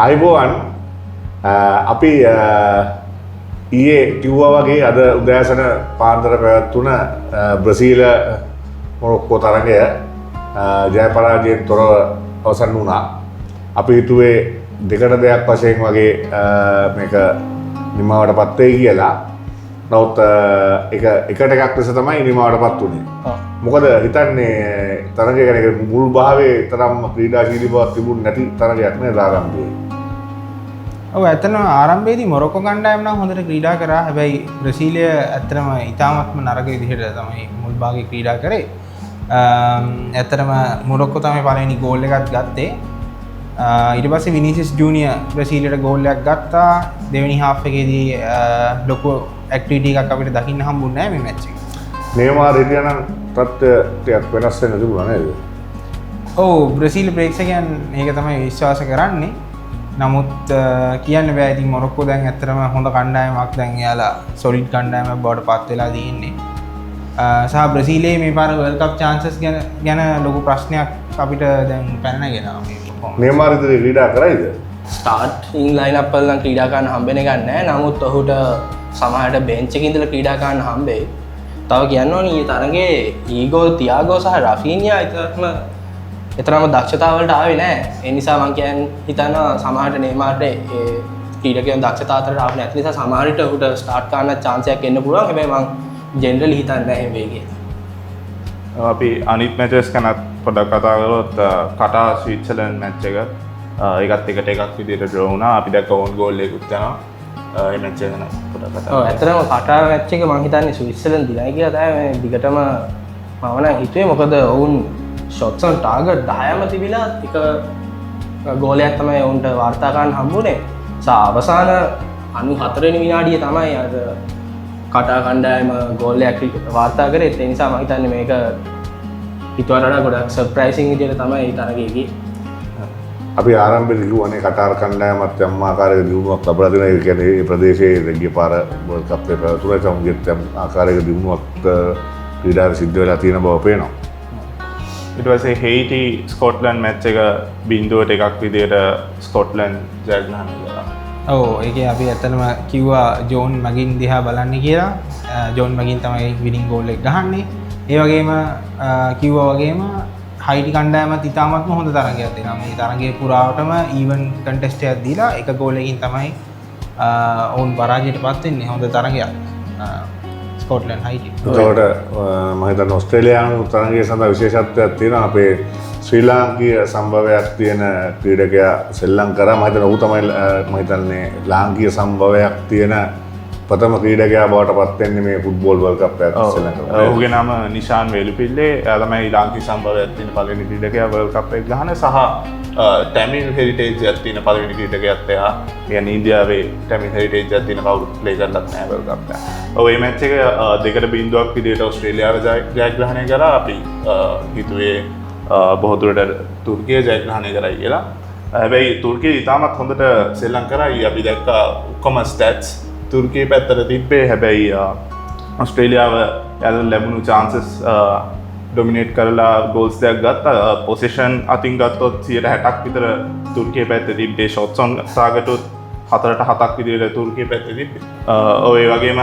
ආයිබෝවන් අපි ඊයේ කිව්වා වගේ අද උදෑසන පාන්දර පැවැත්වුණ බ්‍රසීල මොරොක්කෝ තරගය ජය පරාජයෙන් තොරව අවසන් වුණා. අපි හිතුවේ 2-2 වශයෙන් වගේ මේක නිමවටපත් වෙයි කියලා. නමුත් එකට එකක් ලෙස තමයි නිමවටපත් වුණේ. මොකද හිතන්නේ තරගය ගැන මුල් භාවයේ තරම් ක්‍රීඩාශීලී බවක් තිබුණ නැති තරගයක් නේද ආරම්භයේ. ඔව් ඇත්තටම ආරම්භයේදී මොරොක්කෝ කණ්ඩායම නම් හොඳට ක්‍රීඩා කරා. හැබැයි බ්‍රසීලය ඇත්තටම ඉතාමත්ම නරක විදිහට තමයි මුල් භාගයේ ක්‍රීඩා කරේ. ඇත්තටම මොරොක්කෝ තමයි පළවෙනි ගෝල් එකත් ගත්තේ. ඊට පස්සේ විනිසියස් ජූනියර් බ්‍රසීලයට ගෝල් එකක් ගත්තා. දෙවෙනි හාෆ් එකේදී ලොකු ඇක්ටිවිටි එකක් අපිට දකින්න හම්බුනේ නැහැ මේ මැච් එකේ. මේවා රිටියනම් තත්ත්වයක් වෙනස් වෙන්න තිබුණා නේද? ඔව් බ්‍රසීල් ප්‍රේක්ෂකයන් මේක තමයි විශ්වාස කරන්නේ. නමුත් කියන්න බෑ. ඉතින් මොරොක්කෝ දැන් ඇත්තටම හොඳ කණ්ඩායමක්. දැන් එයාලා සොලිඩ් කණ්ඩායමක් බවට පත් වෙලා තියෙන්නේ. සහ බ්‍රසීලයේ මේ පාර වර්ල්ඩ් කප් chances ගැන ලොකු ප්‍රශ්නයක් අපිට දැන් පැන නැගෙනවා මේ performance. මේමාර ඉදිරියේ ක්‍රීඩා කරයිද? ස්ටාර්ටින් ලයින් අප් වල නම් ක්‍රීඩා කරන්න හම්බෙන්නේ නැහැ. නමුත් ඔහුට සමහරට බෙන්ච් එකේ ඉඳලා ක්‍රීඩා කරන්න හම්බෙයි. තව කියන්න ඕනේ ඊ තරගේ ඊගෝ තියාගෝ සහ රෆීනියා එතරම් දක්ෂතාවලට ආවේ නැහැ. ඒ නිසා මම කියන්නේ හිතනවා සමහරට නේමාර්ට ඒ ක්‍රීඩකයන් දක්ෂතාව අතරට ආවේ නැති නිසා සමහරට ඔහුට ස්ටාර්ට් කරන්න chance එකක් එන්න පුළුවන්. හැබැයි මම ජෙනරලි හිතන්නේ නැහැ මේ කියලා. අපි අනිත් මැචස් ගැනත් පොඩ්ඩක් කතා කරොත් කටා ස්විට්සර්ලන්ඩ් මැච් එක ඒකත් එකට එකක් විදිහට ඩ්‍රෝ වුණා. අපි දැක්ක ඕන් ගෝල් එකකුත් යනවා. ඒ මැච් එක ගැන පොඩ්ඩක් කතා කරමු. ඔව් ඇත්තටම කටා මැච් එක මම හිතන්නේ ස්විට්සර්ලන්ඩ් දිනයි කියලා තමයි මේ දිගටම මම නම් හිතුවේ. මොකද ඔවුන් shots on target 10ම තිබිලා එක ගෝලයක් තමයි ඔවුන්ට වාර්තා කරන්න හම්බුනේ. අවසාන 94 වෙනි විනාඩියේ තමයි අර කටා කණ්ඩායම ගෝලයක් වාර්තා කරේ. ඒ නිසා මම හිතන්නේ මේක හිතුවට වඩා ගොඩක් සර්ප්‍රයිසිං විදිහට තමයි තරගය ගියේ. අපි ආරම්භයේදී කිව්වනේ කටාර් කණ්ඩායමත් යම් ආකාරයක දියුණුවක් ලබා දෙනවා. ඒ කියන්නේ මේ ප්‍රදේශයේ ගිය පාර වර්ල්ඩ් කප් එක තුරේ සමුගෙත් යම් ආකාරයක දියුණුවක් ක්‍රීඩාවේ සිද්ධ වෙලා තියෙන බව පේනවා. ඊට පස්සේ හේටි ස්කොට්ලන්ඩ් මැච් එක 0-1 විදිහට ස්කොට්ලන්ඩ් ජයග්‍රහණය කළා. ඔව් ඒකේ අපි ඇත්තටම කිව්වා ජෝන් මගින් දිහා බලන්න කියලා. ජෝන් මගින් තමයි විනිං ගෝල් එක ගහන්නේ. ඒ වගේම කිව්වා වගේම හයිටි කණ්ඩායමත් ඉතාමත්ම හොඳ තරගයක් දෙනවා. මේ තරගයේ පුරාවටම ඊවන් කන්ටෙස්ට් එකක් දීලා එක ගෝලයකින් තමයි ඔවුන් පරාජයටපත් වෙන්නේ. හොඳ තරගයක් ස්කොට්ලන්ඩ් හයිටි. ඒකට මම හිතන්නේ ඕස්ට්‍රේලියානු තරගයේ සඳහා විශේෂත්වයක් තියෙනවා. අපේ ශ්‍රී ලාංකීය සම්භවයක් තියෙන ක්‍රීඩකයා සෙල්ලම් කරා. මම හිතන්නේ ඔහු තමයි මම හිතන්නේ ලාංකීය සම්භවයක් තියෙන ප්‍රථම ක්‍රීඩකයා බවට පත් වෙන්නේ මේ ෆුට්බෝල් වර්ල්ඩ් කප් එකක් සෙල්ලම් කරලා. ඔහුගේ නම නිෂාන් වේලුපිල්ලේ. එයා තමයි ලාංකීය සම්භවයක් තියෙන පළවෙනි ක්‍රීඩකයා වර්ල්ඩ් කප් එක ගහන සහ ටැමිල් හෙරිටේජ් එකක් තියෙන පළවෙනි ක්‍රීඩකයාත් එයා. කියන්නේ ඉන්දියාවේ ටැමිල් හෙරිටේජ් එකක් තියෙන කවුරුත් ප්ලේ කරලත් නැහැ වර්ල්ඩ් කප් එක. ඔව් මේ මැච් එක 2-0ක් විදිහට ඕස්ට්‍රේලියාව ජයග්‍රහණය කරා. අපි හිතුවේ බොහෝ දුරට තුර්කිය ජයග්‍රහණය කරයි කියලා. හැබැයි තුර්කිය ඉතාමත් හොඳට සෙල්ලම් කරා. අපි දැක්ක ඔක්කොම ස්ටැට්ස් තුර්කිය පැත්තට තිබ්බේ. හැබැයි ඔස්ට්‍රේලියාව යාළුවෝ ලැබුණු chances ඩොමිනේට් කරලා ගෝල්ස් දෙකක් ගත්තා. පොසිෂන් අතින් ගත්තොත් 60%ක් විතර තුර්කිය පැත්තේ තිබ්බේ. shots on target 4-7ක් විදිහට තුර්කිය පැත්තේ තිබ්බේ. ඔය වගේම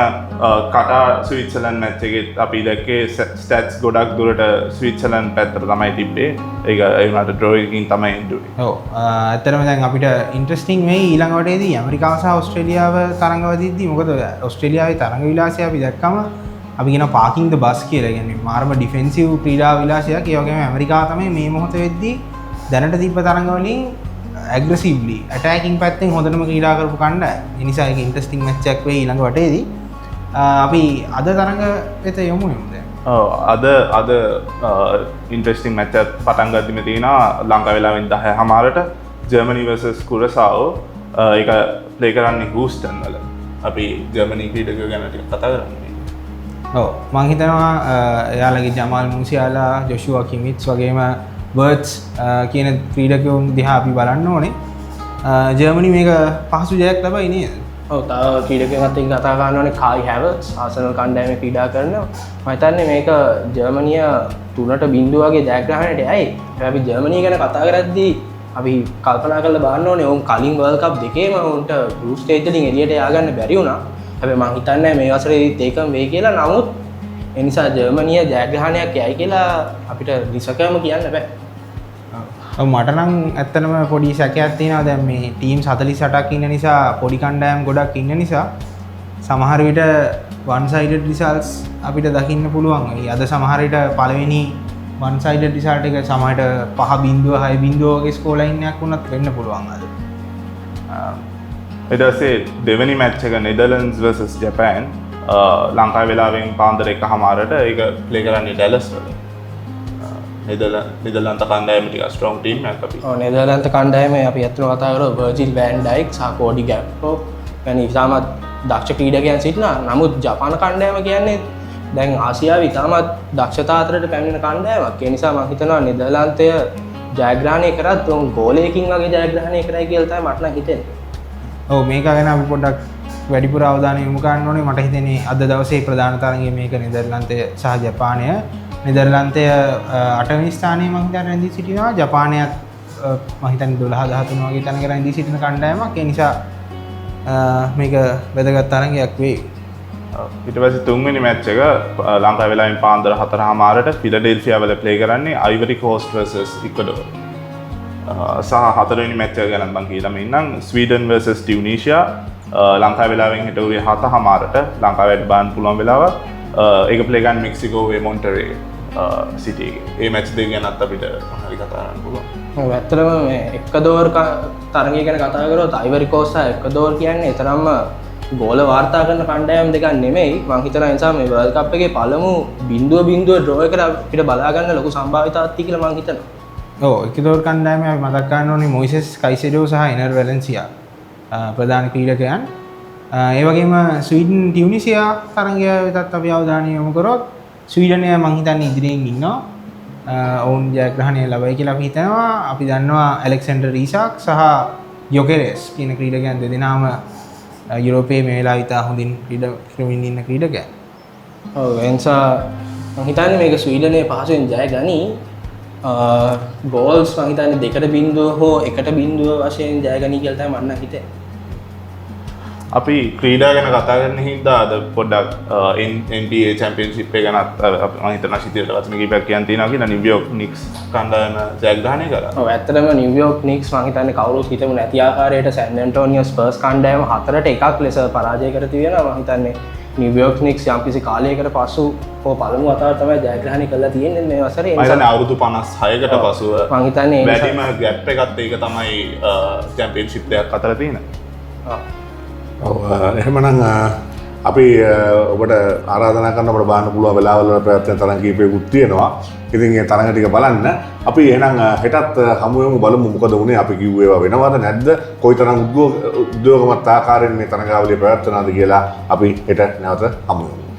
කටා ස්විට්සර්ලන්ඩ් මැච් එකෙත් අපි දැක්කේ ස්ටැට්ස් ගොඩක් දුරට ස්විට්සර්ලන්ඩ් පැත්තට තමයි තිබ්බේ. ඒක ඒ වුණාට ඩ්‍රෝ එකකින් තමයි එන්නේ. ඔව් ඇත්තටම දැන් අපිට ඉන්ට්‍රස්ටිං වෙයි ඊළඟ වටේදී ඇමරිකාව සහ ඕස්ට්‍රේලියාව තරඟ වදිද්දී. මොකද ඕස්ට්‍රේලියාවේ තරඟ විලාසය අපි දැක්කම අපි කියන පාකින් ද බස් කියලා. කියන්නේ මාරම ඩිෆෙන්සිව් ක්‍රීඩා විලාසයක්. ඒ වගේම ඇමරිකාව තමයි මේ මොහොතේ වෙද්දී දැනට තිබ්බ තරඟ වලින් ඇග්‍රසිව්ලි ඇටැකින් පැත්තෙන් හොඳටම ක්‍රීඩා කරපු කණ්ඩායම. ඒ නිසා ඒක ඉන්ට්‍රස්ටිං මැච් එකක් වෙයි ඊළඟ වටේදී. අපි අද තරඟ වෙත යමු දැන්. අද ඉන්ට්‍රස්ටිං මැච් එකක් පටන් ගද්දිම තියෙනවා ලංකා වෙලාවෙන් 10:00ට ජර්මනි vs කුරසාවෝ. ඒක ප්ලේ කරන්නේ හූස්ටන් වල. අපි ජර්මනි ක්‍රීඩකයෝ ගැන ටිකක් කතා කරන්නේ. ඔව් මම හිතනවා එයාලගේ ජමාල් මුසියාලා, ජොෂුවා කිමිට්ස් වගේම බර්ඩ්ස් කියන ක්‍රීඩකයන් දිහා අපි බලන්න ඕනේ. ජර්මනි මේක පහසු ජයක් ලබයි නේද? ඔව් තව ක්‍රීඩකයෙක් අතින් කතා කරන්න ඕනේ කායි හැවර්ට්ස් ආසනල් කණ්ඩායමේ ක්‍රීඩා කරනවා. මම හිතන්නේ මේක ජර්මනිය 3-0 වගේ ජයග්‍රහණයට යයි. අපි ජර්මනිය ගැන කතා කරද්දී අපි කල්පනා කරලා බලන්න ඕනේ ඔවුන් කලින් වර්ල්ඩ් කප් දෙකේම උන්ට ගෲප් ස්ටේජ් වලින් එළියට ය아가න්න බැරි වුණා. හැබැයි මං හිතන්නේ මේ වසරේදීත් ඒකම වෙයි කියලා. නමුත් ඒ නිසා ජර්මනිය ජයග්‍රහණයක් යයි කියලා අපිට දිසකම කියන්න බෑ. මට නම් ඇත්තටම පොඩි සැකයක් තියෙනවා දැන් මේ ටීම් 48ක් ඉන්න නිසා පොඩි කණ්ඩායම් ගොඩක් ඉන්න නිසා සමහර විට one sided results අපිට දකින්න පුළුවන්. අද සමහර විට පළවෙනි one sided result එක සමහරට 5-0 6-0 වගේ ස්කෝර් ලයින් එකක් වුණත් වෙන්න පුළුවන් අද. ඊට පස්සේ දෙවෙනි මැච් එක නෙදර්ලන්ඩ්ස් vs ජපාන් ලංකාවේ වෙලාවෙන් පාන්දර 1:00ට ඒක ප්ලේ කරන්නේ ඩැලස් වල. නෙදර්ලන්ත කණ්ඩායම ටික ස්ට්‍රොං ටීම් එකක් අපි. ඔව් නෙදර්ලන්ත කණ්ඩායමේ අපි අත්‍තරම කතා කරා වර්ජිල් වෑන් ඩයික් සහ කෝඩි ගැක්පෝ වැනි ඉතාමත් දක්ෂ ක්‍රීඩකයන් සිටිනවා. නමුත් ජපාන කණ්ඩායම කියන්නේ දැන් ආසියාවේ ඉතාමත් දක්ෂතා අතරට පැමිණෙන කණ්ඩායමක්. ඒ නිසා මම හිතනවා නෙදර්ලන්තය ජයග්‍රහණය කරත් උන් ගෝලයකින් වගේ ජයග්‍රහණය කරයි කියලා තමයි මට නම් හිතෙන්නේ. ඔව් මේක ගැන අපි පොඩ්ඩක් වැඩිපුර අවධානය යොමු කරන්න ඕනේ. මට හිතෙන්නේ අද දවසේ ප්‍රධාන තරගය මේක නෙදර්ලන්තය සහ ජපානය. නෙදර්ලන්තය 8 වෙනි ස්ථානයේ මම හිතන්නේ රැඳී සිටිනවා. ජපානයත් මම හිතන්නේ 12 13 වගේ තැනක රැඳී සිටින කණ්ඩායමක්. ඒ නිසා මේක වැදගත් තරගයක් වෙයි. ඊට පස්සේ තුන්වෙනි මැච් එක ලංකාවේ වෙලාවෙන් පාන්දර 4:00ට ෆිලඩෙල්ෆියා වල ප්ලේ කරන්නේ අයිවරි කෝස්ට් vs ඉක්වඩෝර්. සහ හතරවෙනි මැච් එක ගැන මම කියලාම ඉන්නම් ස්වීඩන් vs ටියුනීසියා ලංකාවේ වෙලාවෙන් හෙට උදේ 7:00ට ලංකාවට බාන්න පුළුවන් වෙලාවක්. ඒක ප්ලේ ගන්න මෙක්සිකෝවේ මොන්ටරේ සිටි එකේ. ඒ මැච් දෙක ගැනත් අපිට හරි කතා කරන්න පුළුවන්. ඔව් ඇත්තටම මේ එක්වඩෝර් තරගය ගැන කතා කරොත් අයිවරි කෝස්ට් සහ එක්වඩෝර් කියන්නේ තරම්ම ගෝල වාර්තා කරන කණ්ඩායම් දෙකක් නෙමෙයි. මම හිතනවා ඒ නිසා මේ වර්ල්ඩ් කප් එකේ පළමු 0-0 ඩ්‍රෝ එකට අපිට බලා ගන්න ලොකු සම්භාවිතාවක් තියෙයි කියලා මම හිතනවා. ඔව් එක්වඩෝර් කණ්ඩායම අපි මතක් කරන්න ඕනේ මොයිසෙස් කයිසෙඩෝ සහ එනර් වැලන්සියා ප්‍රධාන ක්‍රීඩකයන්. ඒ වගේම ස්වීඩන් ටියුනිසියා තරගය වෙතත් අපි අවධානය යොමු කරොත් ස්වීඩනය මම හිතන්නේ ඉදිරියෙන් ඉන්නවා. ඔවුන් ජයග්‍රහණය ලබයි කියලා අපි හිතනවා. අපි දන්නවා ඇලෙක්සැන්ඩර් ඊසාක් සහ යොකෙරෙස් කියන ක්‍රීඩකයන් දෙදෙනාම යුරෝපයේ මේ වෙලාව ඉතා හොඳින් ක්‍රීඩමින් ඉන්න ක්‍රීඩකයන්. ඔව් ඒ නිසා මම හිතන්නේ මේක ස්වීඩනයේ පහසුවෙන් ජය ගනි. ගෝල්ස් මම හිතන්නේ 2-0 හෝ 1-0 වශයෙන් ජය ගනි කියලා තමයි මම හිතන්නේ. අපි ක්‍රීඩා ගැන කතා කරන හින්දා අද පොඩ්ඩක් NBA චැම්පියන්ෂිප් එක ගැනත් මම හිතනවා සිතියට වචන කිහිපයක් කියන්න තියෙනවා කියලා නිව්යෝර්ක් නික්ස් කණ්ඩායම ජයග්‍රහණය කරා. ඔව් ඇත්තටම නිව්යෝර්ක් නික්ස් මම හිතන්නේ කවුරුත් හිතමු නැති ආකාරයට සෑන් ඇන්ටෝනියෝ ස්පර්ස් කණ්ඩායම 4ට 1ක් ලෙස පරාජය කර තිබෙනවා. මම හිතන්නේ නිව්යෝර්ක් නික්ස් යම්කිසි කාලයකට පසු පළමු වතාවට තමයි ජයග්‍රහණය කරලා තියෙන්නේ මේ වසරේ. මම හිතන්නේ අවුරුදු 56කට පසුව මම හිතන්නේ වැඩිම ගැප් එකත් ඒක තමයි චැම්පියන්ෂිප් දෙකක් අතර තියෙන. ඔව් එහෙමනම් අපි ඔබට ආරාධනා කරන අපට බලන්න පුළුවන් වෙලාවල් වල ප්‍රයත්න තරම් කීපයකුත් තියෙනවා. ඉතින් ඒ තරඟ ටික බලන්න. අපි එහෙනම් හෙටත් හමු වෙමු බලමු මොකද වුනේ. අපි කිව්ව ඒවා වෙනවද නැද්ද? කොයිතරම් උද්‍යෝගමත් ආකාරයෙන් මේ තරඟාවලිය ප්‍රයත්නනාද කියලා අපි හෙට නැවත හමු වෙමු.